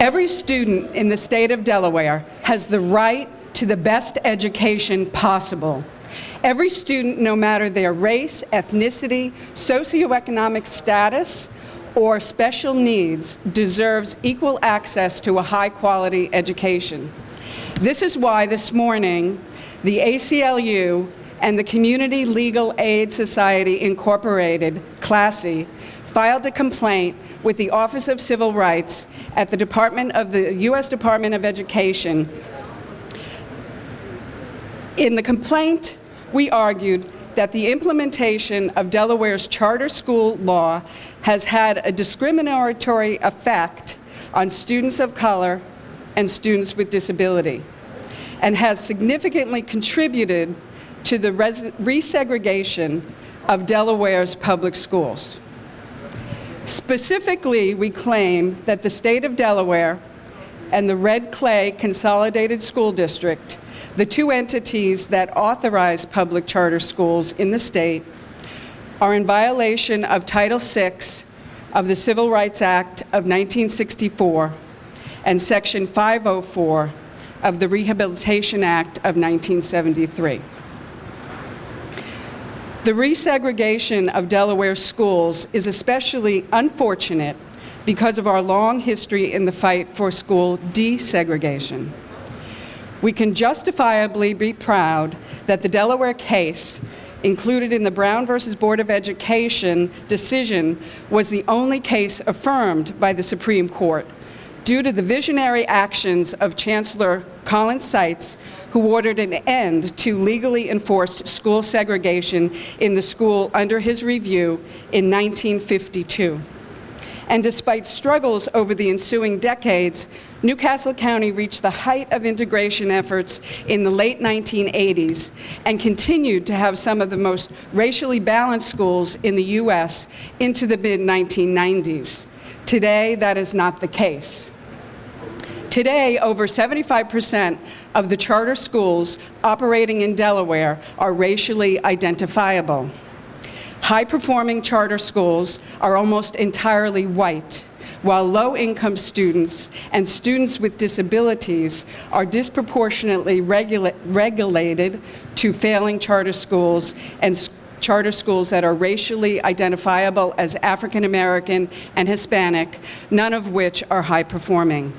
Every student in the state of Delaware has the right to the best education possible. Every student, no matter their race, ethnicity, socioeconomic status, or special needs, deserves equal access to a high-quality education. This is why this morning, the ACLU and the Community Legal Aid Society Incorporated, CLASI, filed a complaint with the Office of Civil Rights at the U.S. Department of Education. In the complaint, we argued that the implementation of Delaware's charter school law has had a discriminatory effect on students of color and students with disability, and has significantly contributed to the resegregation of Delaware's public schools. Specifically, we claim that the State of Delaware and the Red Clay Consolidated School District, the two entities that authorize public charter schools in the state, are in violation of Title VI of the Civil Rights Act of 1964 and Section 504 of the Rehabilitation Act of 1973. The resegregation of Delaware schools is especially unfortunate because of our long history in the fight for school desegregation. We can justifiably be proud that the Delaware case included in the Brown versus Board of Education decision was the only case affirmed by the Supreme Court due to the visionary actions of Chancellor Collins Seitz, who ordered an end to legally enforced school segregation in the school under his review in 1952. And despite struggles over the ensuing decades, Newcastle County reached the height of integration efforts in the late 1980s and continued to have some of the most racially balanced schools in the U.S. into the mid-1990s. Today, that is not the case. Today, over 75% of the charter schools operating in Delaware are racially identifiable. High-performing charter schools are almost entirely white, while low-income students and students with disabilities are disproportionately regulated to failing charter schools and charter schools that are racially identifiable as African American and Hispanic, none of which are high-performing.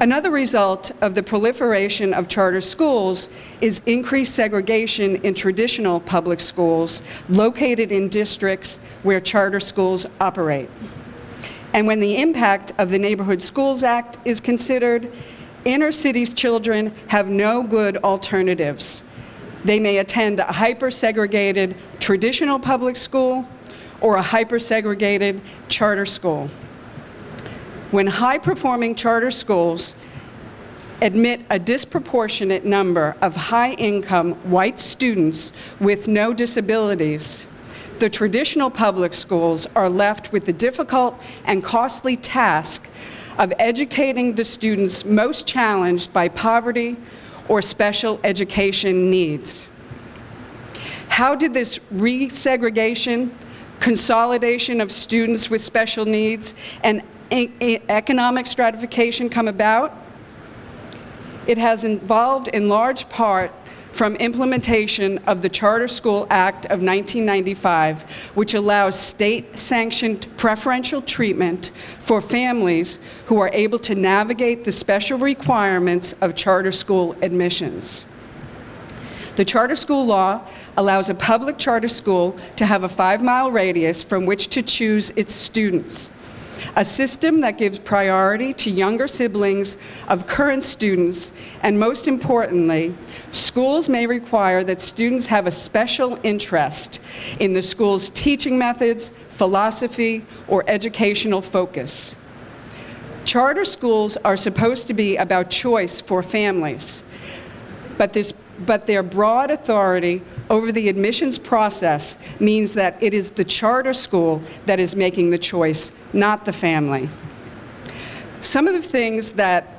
Another result of the proliferation of charter schools is increased segregation in traditional public schools located in districts where charter schools operate. And when the impact of the Neighborhood Schools Act is considered, inner cities children have no good alternatives. They may attend a hyper-segregated traditional public school or a hyper-segregated charter school. When high-performing charter schools admit a disproportionate number of high-income white students with no disabilities, the traditional public schools are left with the difficult and costly task of educating the students most challenged by poverty or special education needs. How did this resegregation, consolidation of students with special needs, and economic stratification come about? It has involved in large part from implementation of the Charter School Act of 1995, which allows state-sanctioned preferential treatment for families who are able to navigate the special requirements of charter school admissions. The charter school law allows a public charter school to have a 5-mile radius from which to choose its students, a system that gives priority to younger siblings of current students, and most importantly, schools may require that students have a special interest in the school's teaching methods, philosophy, or educational focus. Charter schools are supposed to be about choice for families, but their broad authority over the admissions process means that it is the charter school that is making the choice, not the family. Some of the things that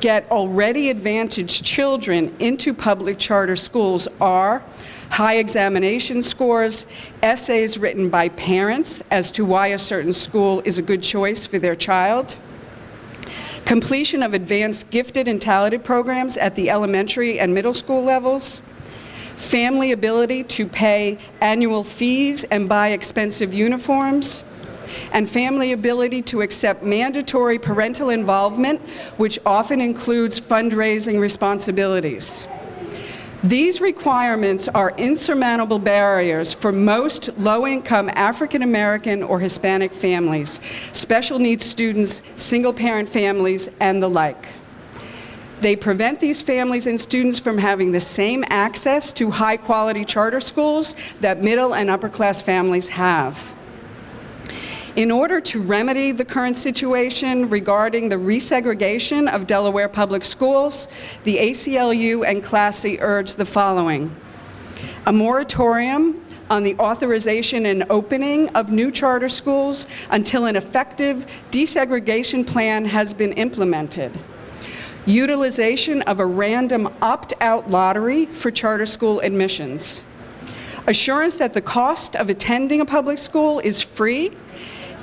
get already advantaged children into public charter schools are high examination scores, essays written by parents as to why a certain school is a good choice for their child, completion of advanced gifted and talented programs at the elementary and middle school levels, family ability to pay annual fees and buy expensive uniforms, and family ability to accept mandatory parental involvement, which often includes fundraising responsibilities. These requirements are insurmountable barriers for most low-income African American or Hispanic families, special needs students, single-parent families, and the like. They prevent these families and students from having the same access to high-quality charter schools that middle and upper-class families have. In order to remedy the current situation regarding the resegregation of Delaware public schools, the ACLU and CLASI urge the following: a moratorium on the authorization and opening of new charter schools until an effective desegregation plan has been implemented, utilization of a random opt-out lottery for charter school admissions, assurance that the cost of attending a public school is free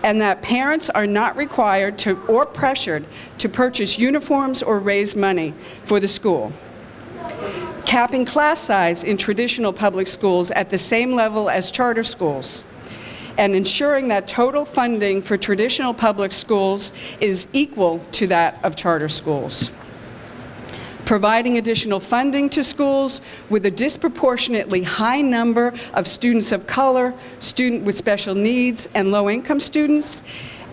and that parents are not required to or pressured to purchase uniforms or raise money for the school. Capping class size in traditional public schools at the same level as charter schools, and ensuring that total funding for traditional public schools is equal to that of charter schools. Providing additional funding to schools with a disproportionately high number of students of color, students with special needs, and low-income students,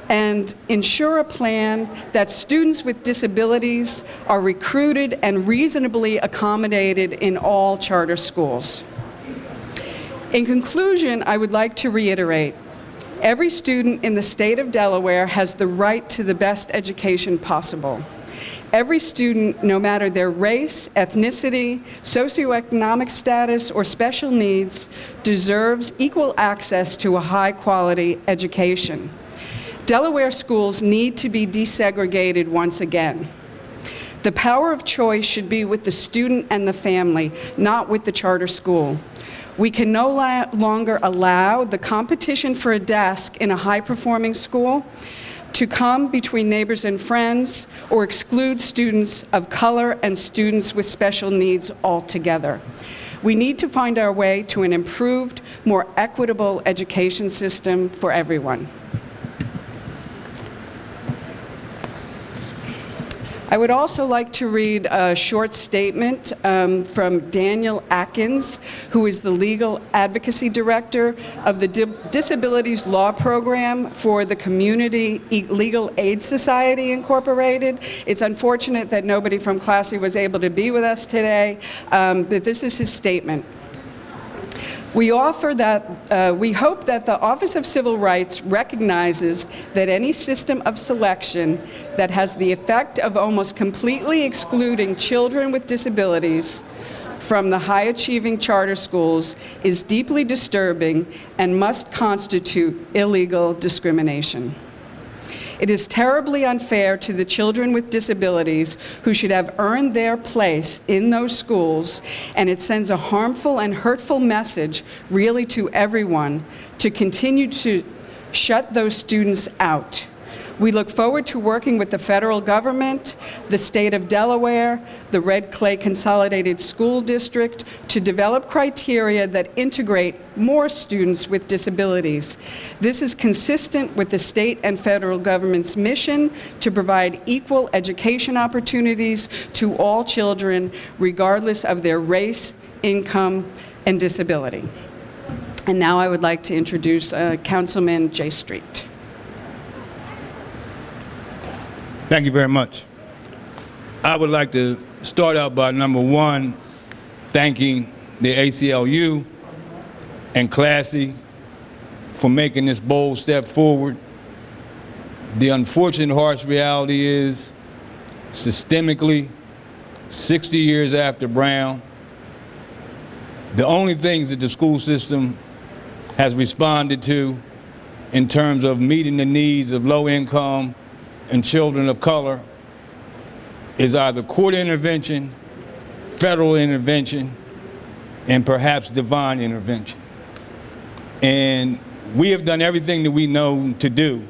and ensure a plan that students with disabilities are recruited and reasonably accommodated in all charter schools. In conclusion, I would like to reiterate, every student in the state of Delaware has the right to the best education possible. Every student, no matter their race, ethnicity, socioeconomic status, or special needs, deserves equal access to a high-quality education. Delaware schools need to be desegregated once again. The power of choice should be with the student and the family, not with the charter school. We can no longer allow the competition for a desk in a high-performing school to come between neighbors and friends or exclude students of color and students with special needs altogether. We need to find our way to an improved, more equitable education system for everyone. I would also like to read a short statement from Daniel Atkins, who is the Legal Advocacy Director of the Disabilities Law Program for the Community Legal Aid Society, Incorporated. It's unfortunate that nobody from CLASI was able to be with us today, but this is his statement. We hope that the Office of Civil Rights recognizes that any system of selection that has the effect of almost completely excluding children with disabilities from the high-achieving charter schools is deeply disturbing and must constitute illegal discrimination. It is terribly unfair to the children with disabilities who should have earned their place in those schools, and it sends a harmful and hurtful message really to everyone to continue to shut those students out. We look forward to working with the federal government, the state of Delaware, the Red Clay Consolidated School District to develop criteria that integrate more students with disabilities. This is consistent with the state and federal government's mission to provide equal education opportunities to all children, regardless of their race, income, and disability. And now I would like to introduce Councilman Jay Street. Thank you very much. I would like to start out by, number one, thanking the ACLU and CLASI for making this bold step forward. The unfortunate harsh reality is, systemically, 60 years after Brown, the only things that the school system has responded to in terms of meeting the needs of low-income and children of color is either court intervention, federal intervention, and perhaps divine intervention. And we have done everything that we know to do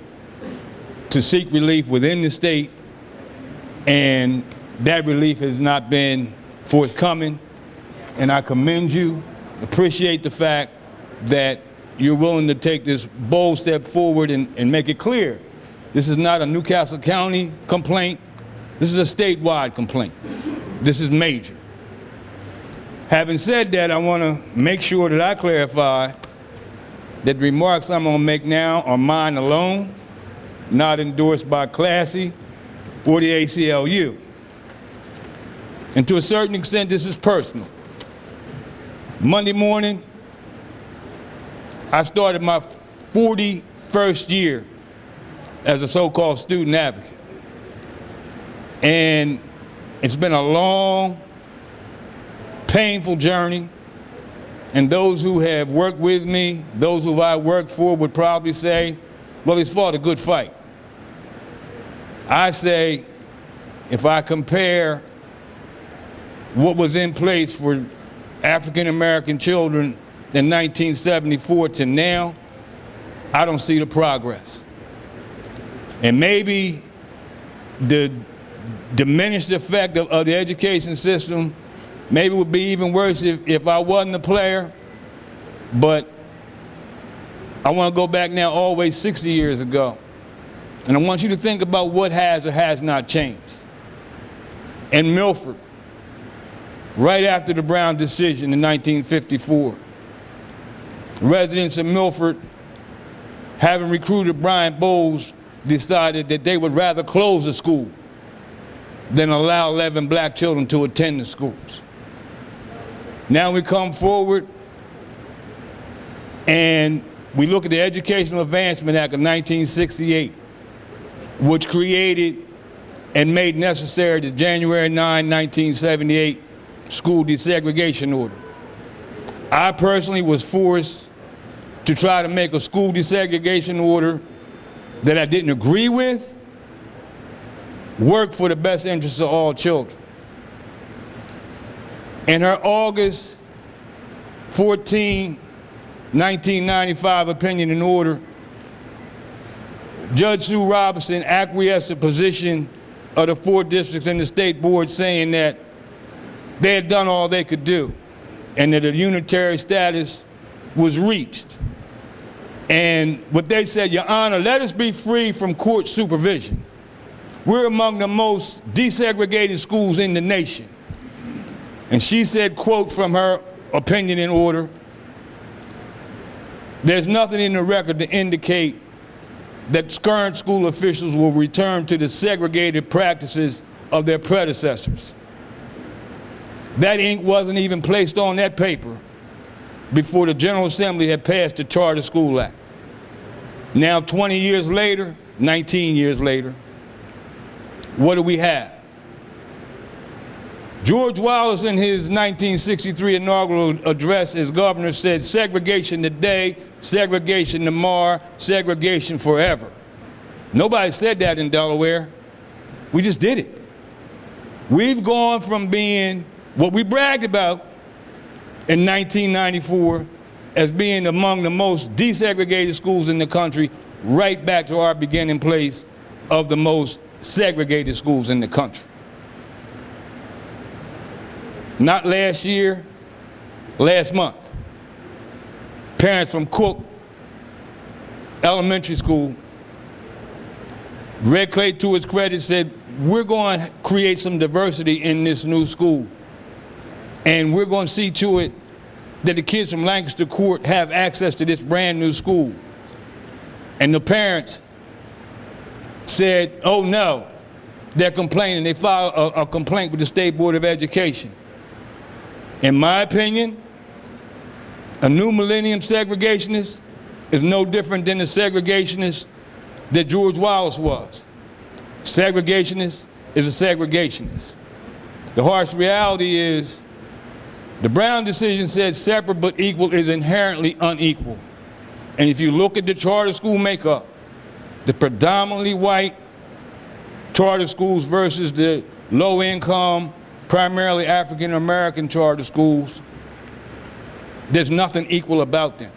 to seek relief within the state, and that relief has not been forthcoming. And I commend you, appreciate the fact that you're willing to take this bold step forward and make it clear. This is not a Newcastle County complaint. This is a statewide complaint. This is major. Having said that, I want to make sure that I clarify that the remarks I'm going to make now are mine alone, not endorsed by CLASI or the ACLU. And to a certain extent, this is personal. Monday morning, I started my 41st year as a so-called student advocate. And it's been a long, painful journey. And those who have worked with me, those who I worked for would probably say, well, he's fought a good fight. I say, if I compare what was in place for African American children in 1974 to now, I don't see the progress. And maybe the diminished effect of the education system maybe would be even worse if I wasn't a player, but I want to go back now always 60 years ago. And I want you to think about what has or has not changed. In Milford, right after the Brown decision in 1954, residents of Milford, having recruited Brian Bowles, decided that they would rather close the school than allow 11 black children to attend the schools. Now we come forward and we look at the Educational Advancement Act of 1968, which created and made necessary the January 9, 1978 school desegregation order. I personally was forced to try to make a school desegregation order that I didn't agree with work for the best interests of all children. In her August 14, 1995 opinion and order, Judge Sue Robinson acquiesced the position of the 4 districts in the state board, saying that they had done all they could do and that a unitary status was reached. And what they said, Your Honor, let us be free from court supervision. We're among the most desegregated schools in the nation. And she said, quote from her opinion and order, there's nothing in the record to indicate that current school officials will return to the segregated practices of their predecessors. That ink wasn't even placed on that paper before the General Assembly had passed the Charter School Act. Now 20 years later, 19 years later, what do we have? George Wallace, in his 1963 inaugural address as governor, said, segregation today, segregation tomorrow, segregation forever. Nobody said that in Delaware. We just did it. We've gone from being what we bragged about in 1994 as being among the most desegregated schools in the country, right back to our beginning place of the most segregated schools in the country. Not last year, last month. Parents from Cook Elementary School, Red Clay, to his credit, said, we're going to create some diversity in this new school. And we're going to see to it that the kids from Lancaster Court have access to this brand new school. And the parents said, oh no, they're complaining. They filed a complaint with the State Board of Education. In my opinion, a new millennium segregationist is no different than the segregationist that George Wallace was. Segregationist is a segregationist. The harsh reality is the Brown decision said separate but equal is inherently unequal. And if you look at the charter school makeup, the predominantly white charter schools versus the low income, primarily African American charter schools, There's nothing equal about them.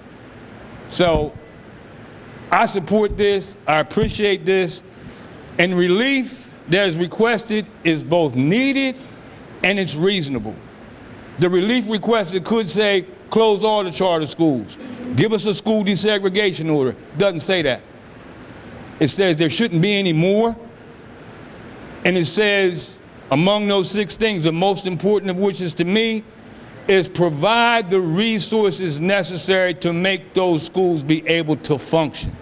So I support this, I appreciate this, and relief that is requested is both needed and it's reasonable. The relief requested could say, close all the charter schools, give us a school desegregation order. Doesn't say that. It says there shouldn't be any more, and it says, among those 6 things, the most important of which is to me, is provide the resources necessary to make those schools be able to function.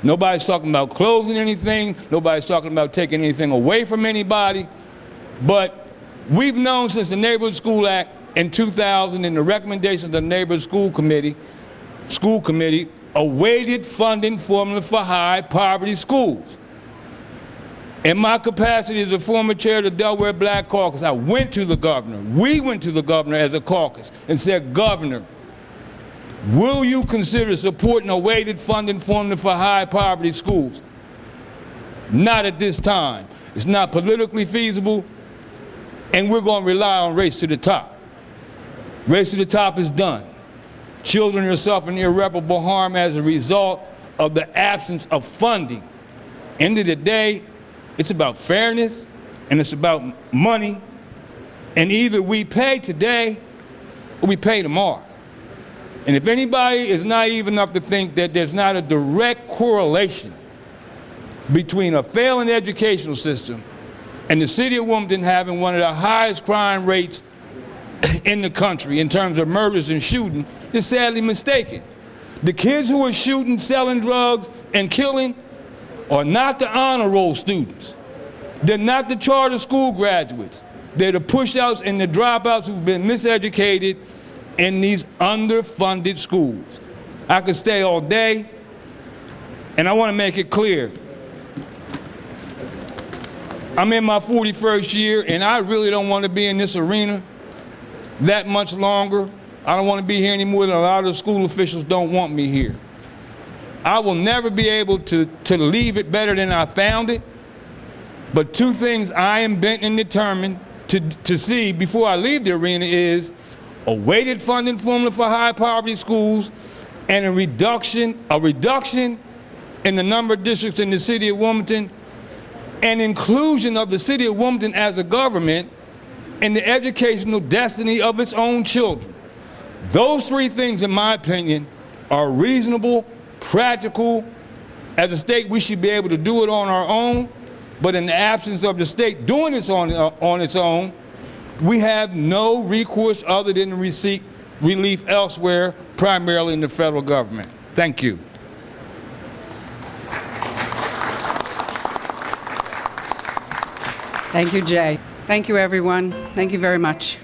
Nobody's talking about closing anything, nobody's talking about taking anything away from anybody, but we've known since the Neighborhood School Act in 2000 and the recommendations of the Neighborhood School Committee, a weighted funding formula for high poverty schools. In my capacity as a former chair of the Delaware Black Caucus, I went to the governor, we went to the governor as a caucus and said, Governor, will you consider supporting a weighted funding formula for high poverty schools? Not at this time. It's not politically feasible, and we're going to rely on race to the top. Race to the top is done. Children are suffering irreparable harm as a result of the absence of funding. End of the day, it's about fairness and it's about money, and either we pay today or we pay tomorrow. And if anybody is naive enough to think that there's not a direct correlation between a failing educational system and the city of Wilmington having one of the highest crime rates in the country in terms of murders and shooting, is sadly mistaken. The kids who are shooting, selling drugs, and killing are not the honor roll students. They're not the charter school graduates. They're the pushouts and the dropouts who've been miseducated in these underfunded schools. I could stay all day, and I want to make it clear. I'm in my 41st year, and I really don't want to be in this arena that much longer. I don't want to be here any more than a lot of the school officials don't want me here. I will never be able to leave it better than I found it, but 2 things I am bent and determined to see before I leave the arena is a weighted funding formula for high poverty schools and a reduction in the number of districts in the city of Wilmington, and inclusion of the city of Wilmington as a government in the educational destiny of its own children. Those 3 things, in my opinion, are reasonable, practical. As a state, we should be able to do it on our own, but in the absence of the state doing this on its own, we have no recourse other than to seek relief elsewhere, primarily in the federal government. Thank you. Thank you, Jay. Thank you, everyone. Thank you very much.